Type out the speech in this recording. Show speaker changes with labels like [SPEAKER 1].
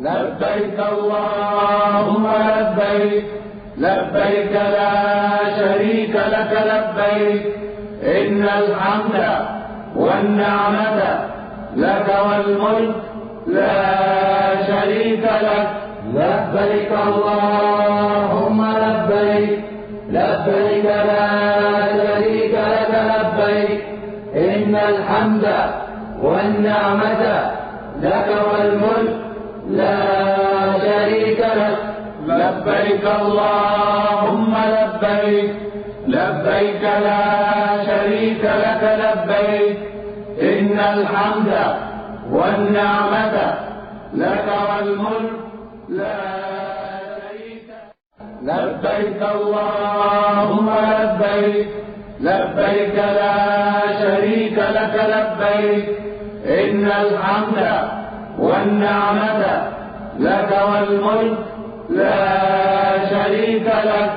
[SPEAKER 1] لبيك اللهم لبيك، لبيك لا شريك لك لبيك، إن الحمد والنعمة لك والملك لا شريك لك. لبيك اللهم لبيك، لبيك لا شريك لك لبيك، إن الحمد والنعمة لك والملك لا شريك لك. لبيك اللهم لبيك، لبيك لا شريك لك لبيك، إن الحمد والنعمة لك والملك لا شريك لك. لبيك اللهم لبيك، لبيك لا شريك لك لبيك، إن الحمد والنعمة لك والملك لا شريك لك.